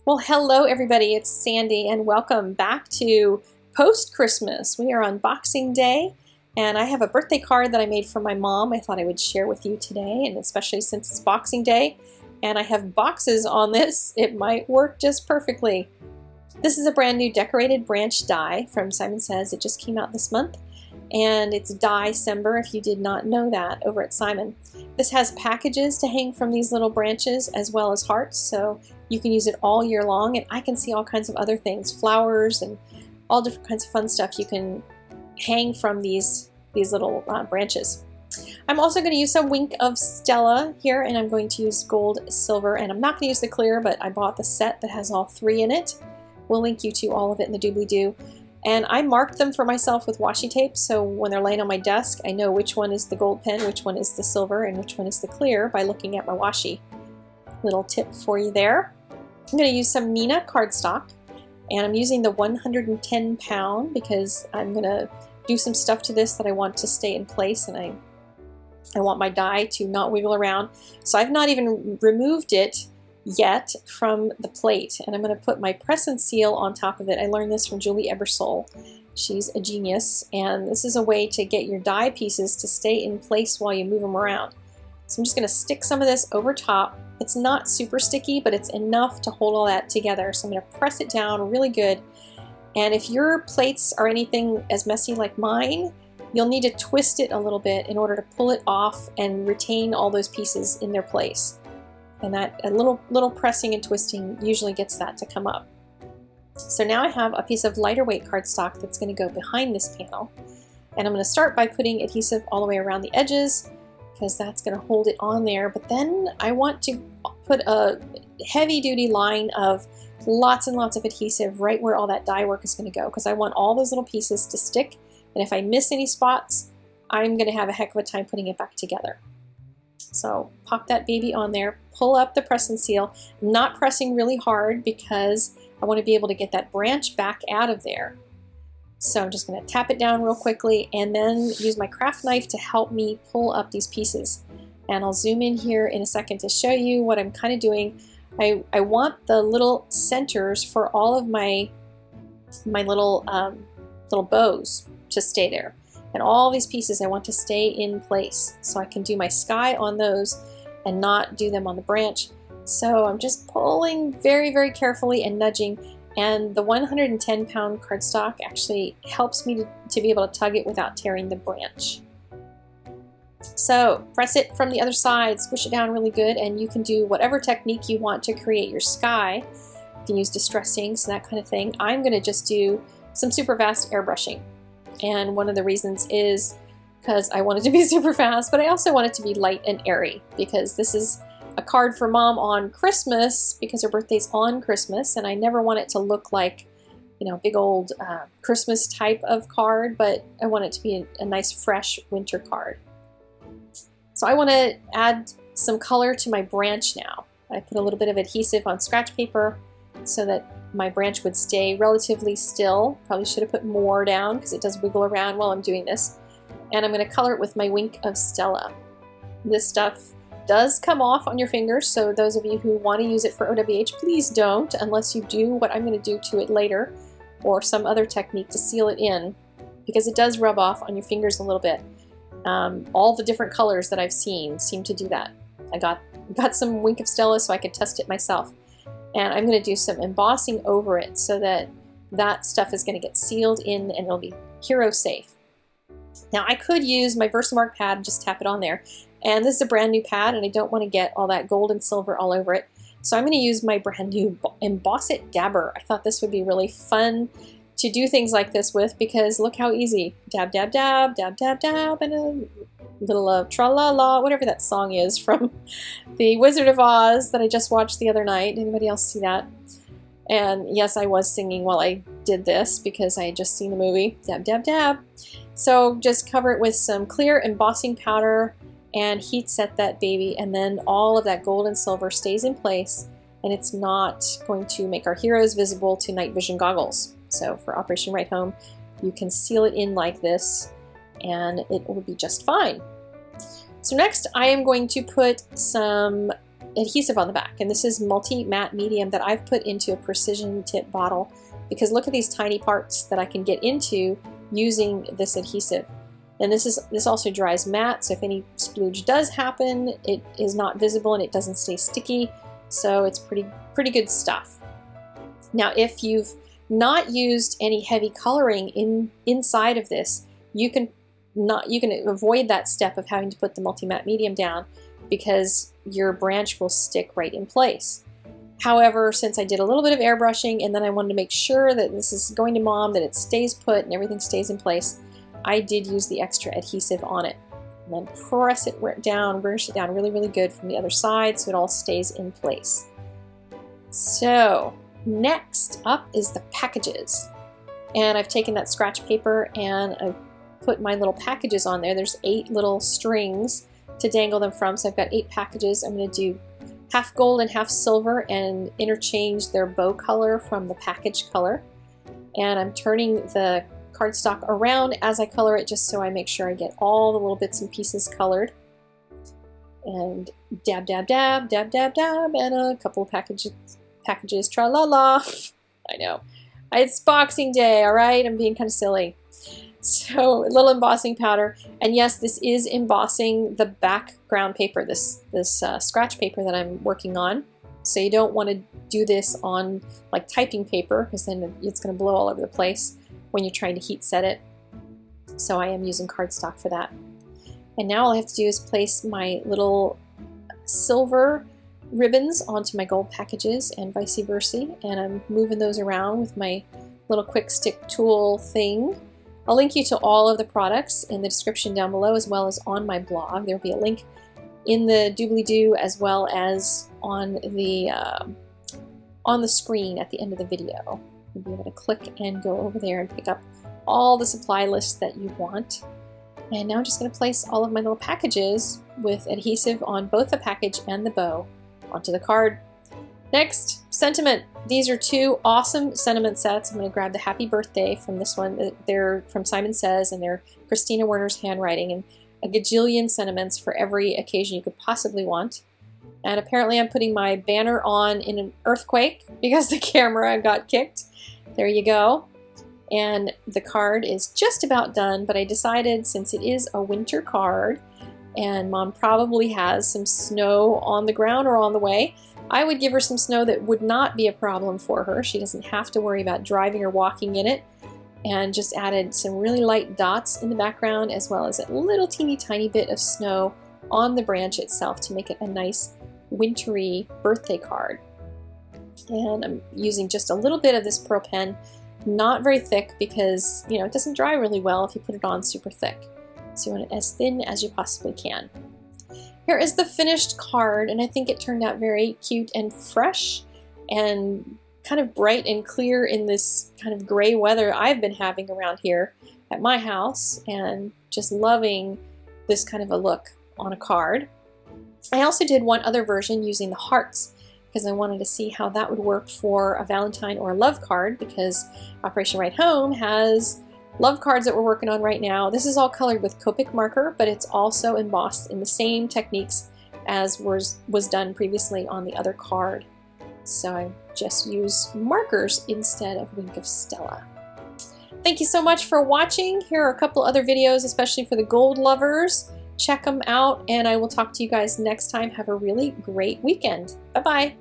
Well, hello everybody, it's Sandy and welcome back to post-Christmas. We are on Boxing Day and I have a birthday card that I made for my mom I thought I would share with you today, and especially since it's Boxing Day and I have boxes on this, it might work just perfectly. This is a brand new decorated branch die from Simon Says. It just came out this month and it's Die-cember if you did not know that over at Simon. This has packages to hang from these little branches as well as hearts, so you can use it all year long, and I can see all kinds of other things, flowers and all different kinds of fun stuff you can hang from these little branches. I'm also going to use some Wink of Stella here, and I'm going to use gold, silver, and I'm not going to use the clear, but I bought the set that has all three in it. We'll link you to all of it in the doobly-doo. And I marked them for myself with washi tape, so when they're laying on my desk, I know which one is the gold pen, which one is the silver, and which one is the clear by looking at my washi. Little tip for you there. I'm going to use some Neenah cardstock, and I'm using the 110 pound because I'm going to do some stuff to this that I want to stay in place, and I want my die to not wiggle around. So I've not even removed it yet from the plate, and I'm going to put my press and seal on top of it. I learned this from Julie Ebersole. She's a genius, and this is a way to get your die pieces to stay in place while you move them around. So I'm just going to stick some of this over top. It's not super sticky, but it's enough to hold all that together. So I'm going to press it down really good. And if your plates are anything as messy like mine, you'll need to twist it a little bit in order to pull it off and retain all those pieces in their place. And that a little pressing and twisting usually gets that to come up. So now I have a piece of lighter weight cardstock that's going to go behind this panel. And I'm going to start by putting adhesive all the way around the edges, because that's going to hold it on there. But then I want to put a heavy-duty line of lots and lots of adhesive right where all that die work is going to go, because I want all those little pieces to stick, and if I miss any spots, I'm going to have a heck of a time putting it back together. So pop that baby on there, pull up the press and seal. I'm not pressing really hard because I want to be able to get that branch back out of there. So I'm just going to tap it down real quickly and then use my craft knife to help me pull up these pieces. And I'll zoom in here in a second to show you what I'm kind of doing. I want the little centers for all of my little bows to stay there. And all these pieces I want to stay in place so I can do my sky on those and not do them on the branch. So I'm just pulling very, very carefully and nudging. And the 110 pound cardstock actually helps me to be able to tug it without tearing the branch. So press it from the other side, squish it down really good, and you can do whatever technique you want to create your sky. You can use distress inks, that kind of thing. I'm going to just do some super fast airbrushing. And one of the reasons is because I want it to be super fast, but I also want it to be light and airy, because this is a card for Mom on Christmas, because her birthday's on Christmas, and I never want it to look like, you know, big old Christmas type of card, but I want it to be a nice fresh winter card. So I want to add some color to my branch now. I put a little bit of adhesive on scratch paper so that my branch would stay relatively still. Probably should have put more down because it does wiggle around while I'm doing this. And I'm going to color it with my Wink of Stella. This stuff does come off on your fingers, so those of you who want to use it for OWH, please don't, unless you do what I'm going to do to it later, or some other technique to seal it in, because it does rub off on your fingers a little bit. All the different colors that I've seen seem to do that. I got some Wink of Stella so I could test it myself. And I'm going to do some embossing over it so that that stuff is going to get sealed in and it'll be hero safe. Now I could use my Versamark pad and just tap it on there. And this is a brand new pad and I don't want to get all that gold and silver all over it. So I'm going to use my brand new Emboss It Dabber. I thought this would be really fun to do things like this with, because look how easy. Dab, dab, dab, dab, dab, dab, and a little tra-la-la, whatever that song is from The Wizard of Oz that I just watched the other night. Anybody else see that? And yes, I was singing while I did this because I had just seen the movie. Dab, dab, dab. So just cover it with some clear embossing powder and heat set that baby, and then all of that gold and silver stays in place, and it's not going to make our heroes visible to night vision goggles. So for Operation Write Home, you can seal it in like this and it will be just fine. So next I am going to put some adhesive on the back, and this is multi-matte medium that I've put into a precision tip bottle, because look at these tiny parts that I can get into using this adhesive. And this also dries matte, so if any splooge does happen, it is not visible and it doesn't stay sticky, so it's pretty good stuff. Now, if you've not used any heavy coloring inside of this, you can avoid that step of having to put the multi-matte medium down, because your branch will stick right in place. However, since I did a little bit of airbrushing and then I wanted to make sure that this is going to Mom, that it stays put and everything stays in place, I did use the extra adhesive on it. And then press it down, burnish it down really good from the other side so it all stays in place. So next up is the packages. And I've taken that scratch paper and I've put my little packages on there. There's 8 little strings to dangle them from, so I've got 8 packages. I'm going to do half gold and half silver and interchange their bow color from the package color. And I'm turning the cardstock around as I color it, just so I make sure I get all the little bits and pieces colored. And dab, dab, dab, dab, dab, dab, and a couple of packages, tra-la-la. I know. It's Boxing Day, all right? I'm being kind of silly. So a little embossing powder, and yes, this is embossing the background paper, this scratch paper that I'm working on. So you don't want to do this on like typing paper, because then it's going to blow all over the place when you're trying to heat set it. So I am using cardstock for that. And now all I have to do is place my little silver ribbons onto my gold packages and vice versa, and I'm moving those around with my little quick stick tool thing. I'll link you to all of the products in the description down below, as well as on my blog. There'll be a link in the doobly-doo, as well as on the screen at the end of the video. You'll be able to click and go over there and pick up all the supply lists that you want. And now I'm just going to place all of my little packages with adhesive on both the package and the bow onto the card. Next, sentiment. These are 2 awesome sentiment sets. I'm going to grab the Happy Birthday from this one. They're from Simon Says, and they're Christina Werner's handwriting, and a gajillion sentiments for every occasion you could possibly want. And apparently I'm putting my banner on in an earthquake because the camera got kicked. There you go. And the card is just about done, but I decided, since it is a winter card and Mom probably has some snow on the ground or on the way, I would give her some snow that would not be a problem for her. She doesn't have to worry about driving or walking in it. And just added some really light dots in the background, as well as a little teeny tiny bit of snow on the branch itself to make it a nice wintry birthday card. And I'm using just a little bit of this pearl pen, not very thick, because it doesn't dry really well if you put it on super thick. So you want it as thin as you possibly can. Here is the finished card, and I think it turned out very cute and fresh and kind of bright and clear in this kind of gray weather I've been having around here at my house, and just loving this kind of a look on a card. I also did one other version using the hearts, because I wanted to see how that would work for a Valentine or a love card, because Operation Write Home has love cards that we're working on right now. This is all colored with Copic marker, but it's also embossed in the same techniques as was done previously on the other card. So I just use markers instead of Wink of Stella. Thank you so much for watching. Here are a couple other videos, especially for the gold lovers. Check them out, and I will talk to you guys next time. Have a really great weekend. Bye-bye.